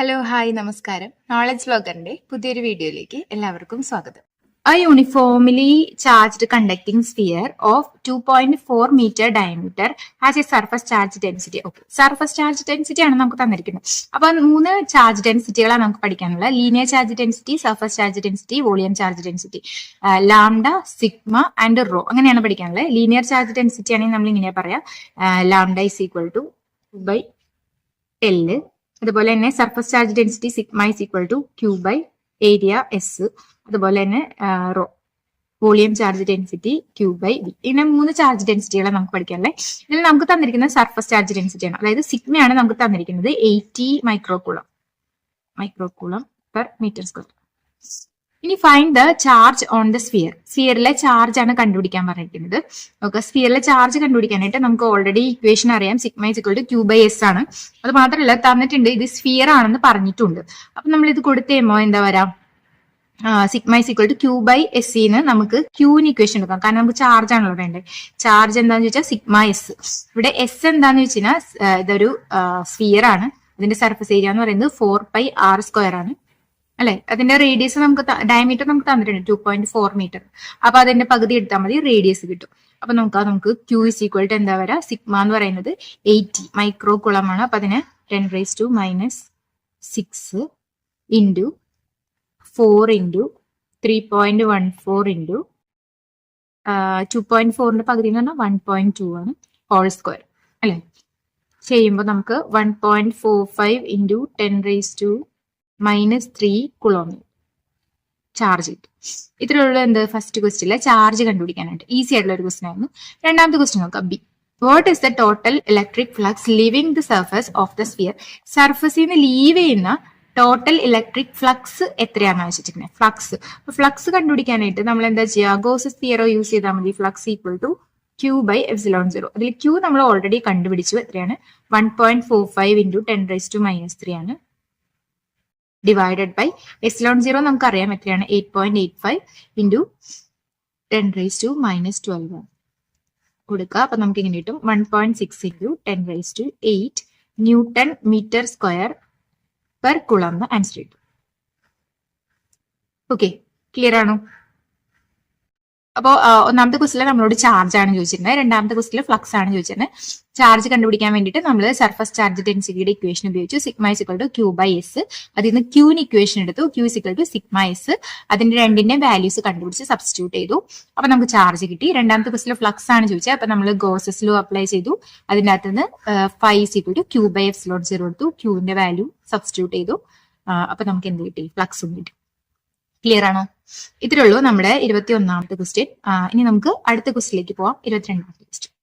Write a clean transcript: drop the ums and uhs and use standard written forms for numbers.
Hello hi നമസ്കാരം. Knowledge വ്ലോഗറിന്റെ പുതിയൊരു വീഡിയോയിലേക്ക് എല്ലാവർക്കും സ്വാഗതം. A uniformly charged conducting sphere of 2.4 meter diameter has a surface charge density. Okay, surface charge density ആണ് നമുക്ക് തന്നിരിക്കുന്നത്. അപ്പൊ 3 ചാർജ് ഡെൻസിറ്റികളാണ് നമുക്ക് പഠിക്കാനുള്ളത്. Linear charge density, surface charge density, volume charge density. Lambda, sigma and rho അങ്ങനെയാണ് പഠിക്കാനുള്ളത്. Linear charge density ആണെങ്കിൽ നമ്മൾ ഇങ്ങനെ പറയാം, lambda is equal to by L. അതുപോലെ തന്നെ surface charge density sigma is equal to Q by area S. അതുപോലെ തന്നെ rho volume charge density Q by V. ഇങ്ങനെ 3 ചാർജ് ഡെൻസിറ്റികളെ നമുക്ക് പഠിക്കാനല്ലേ. ഇതിൽ നമുക്ക് തന്നിരിക്കുന്നത് സർഫസ് ചാർജ് ഡെൻസിറ്റി ആണ്, അതായത് സിഗ്മയാണ് നമുക്ക് തന്നിരിക്കുന്നത് 80 മൈക്രോകൂളം പെർ മീറ്റർ സ്ക്വയർ. ഇനി find the charge on the sphere. സ്ഫിയറിലെ ചാർജ് ആണ് കണ്ടുപിടിക്കാൻ പറഞ്ഞിരിക്കുന്നത്. ഓക്കെ, സ്ഫിയറിലെ ചാർജ് കണ്ടുപിടിക്കാനായിട്ട് നമുക്ക് ഓൾറെഡി ഇക്വേഷൻ അറിയാം, sigma is equal to Q by S ആണ്. അത് മാത്രമല്ല തന്നിട്ടുണ്ട് ഇത് സ്ഫിയർ ആണെന്ന് പറഞ്ഞിട്ടുണ്ട്. അപ്പൊ നമ്മൾ ഇത് കൊടുത്തേമോ എന്താ വരാം, sigma is equal to Q by S ന്ന് നമുക്ക് ക്യൂന് ഇക്വേഷൻ എടുക്കാം, കാരണം നമുക്ക് ചാർജ് ആണല്ലോ വേണ്ടത്. ചാർജ് എന്താന്ന് ചോദിച്ചാൽ സിഗ്മ എസ്. ഇവിടെ എസ് എന്താന്ന് വെച്ച് കഴിഞ്ഞാൽ ഇതൊരു സ്ഫിയർ ആണ്, അതിന്റെ സർഫസ് ഏരിയ എന്ന് പറയുന്നത് 4πr² ആണ് അല്ലെ. അതിന്റെ റേഡിയസ് നമുക്ക് ഡയമീറ്റർ നമുക്ക് തന്നിട്ടുണ്ട് 2.4 മീറ്റർ. അപ്പൊ അതിന്റെ പകുതി എടുത്താൽ മതി, റേഡിയസ് കിട്ടും. അപ്പൊ നമുക്ക് ക്യൂ ഇസ് ഈക്വൽ ടു എന്താ വരാ, സിഗ്മ എന്ന് പറയുന്നത് 80 മൈക്രോ കുളം ആണ്. അപ്പൊ അതിന് 10⁻⁻6 ഇൻറ്റു 4 ഇൻറ്റു 3.14 ഇൻറ്റു 2.4ന്റെ പകുതി എന്ന് പറഞ്ഞാൽ 1.2 ആണ്, ഹോൾ സ്ക്വയർ അല്ലെ. ചെയ്യുമ്പോൾ നമുക്ക് 1.45 ഇൻറ്റു 10⁻⁻³ കുളം ചാർജ് കിട്ടും. ഇത്രയുള്ള എന്ത് ഫസ്റ്റ് ക്വസ്റ്റ്യനിലെ ചാർജ് കണ്ടുപിടിക്കാനായിട്ട് ഈസി ആയിട്ടുള്ള ഒരു ക്വസ്റ്റ്യൻ ആയിരുന്നു. രണ്ടാമത്തെ ക്വസ്റ്റ്യൻ നോക്കാം, B. What is the total electric flux leaving the surface of the sphere. സർഫസിൽ നിന്ന് ലീവ് ചെയ്യുന്ന ടോട്ടൽ ഇലക്ട്രിക് ഫ്ലക്സ് എത്രയാണെന്ന് വെച്ചിട്ടുണ്ടെങ്കിൽ ഫ്ലക്സ്. ഫ്ലക്സ് കണ്ടുപിടിക്കാനായിട്ട് നമ്മൾ എന്താ ചെയ്യുക, ഗോസസ് തിയറം യൂസ് ചെയ്താൽ മതി. Flux equal to Q by epsilon 0. അതിൽ ക്യൂ നമ്മൾ ഓൾറെഡി കണ്ടുപിടിച്ചു, എത്രയാണ് 1.45 ഇൻറ്റു 10⁻³ ആണ്, ഡിവൈഡഡ് ബൈ എപ്സിലോൺ 0 നമുക്കറിയാം എത്രയാണ് 8.85 ഇൻറ്റു 10⁻⁻12 കൊടുക്കുക. അപ്പൊ നമുക്ക് ഇങ്ങനെ കിട്ടും 1.6 into 10⁸ newton metre square per coulomb എന്ന് ആൻസർ കിട്ടും. ഓക്കെ, ക്ലിയർ ആണോ? അപ്പോ ഒന്നാമത്തെ ക്വസ്റ്റില് നമ്മളോട് ചാർജ് ആണ് ചോദിച്ചിരുന്നത്, രണ്ടാമത്തെ ക്വസ്റ്റില് ഫ്ലക്സ് ആണ് ചോദിച്ചിരുന്നത്. ചാർജ് കണ്ടുപിടിക്കാൻ വേണ്ടിയിട്ട് നമ്മൾ സർഫസ് ചാർജ് ഡെൻസിറ്റിയുടെ ഇക്വേഷൻ ഉപയോഗിച്ചു. Sigma is equal to Q by S. അതിൽ നിന്ന് ക്യൂന് ഇക്വേഷൻ എടുത്തു, Q is equal to sigma S. അതിന്റെ രണ്ടിന്റെ വാല്യൂസ് കണ്ടുപിടിച്ച് സബ്സ്റ്റിറ്റ്യൂട്ട് ചെയ്തു. അപ്പൊ നമുക്ക് ചാർജ് കിട്ടി. രണ്ടാമത്തെ ക്വസ്റ്റില് ഫ്ലക്സ് ആണ് ചോദിച്ചത്. അപ്പൊ നമ്മൾ ഗോസസ് ലോ അപ്ലൈ ചെയ്തു. അതിന്റെ അകത്ത് നിന്ന് phi is equal to Q by epsilon 0 എടുത്തു, ക്യൂവിന്റെ വാല്യൂ സബ്സ്റ്റിറ്റ്യൂട്ട് ചെയ്തു. അപ്പൊ നമുക്ക് എന്ത് കിട്ടി, ഫ്ലക്സും കിട്ടി. ക്ലിയർ ആണോ? ഇത്രയുള്ളൂ നമ്മുടെ 21ാമത്തെ ക്വസ്റ്റ്യൻ. ഇനി നമുക്ക് അടുത്ത ക്വസ്റ്റ്യനിലേക്ക് പോവാം, 22ാമത്തെ ക്വസ്റ്റ്യൻ.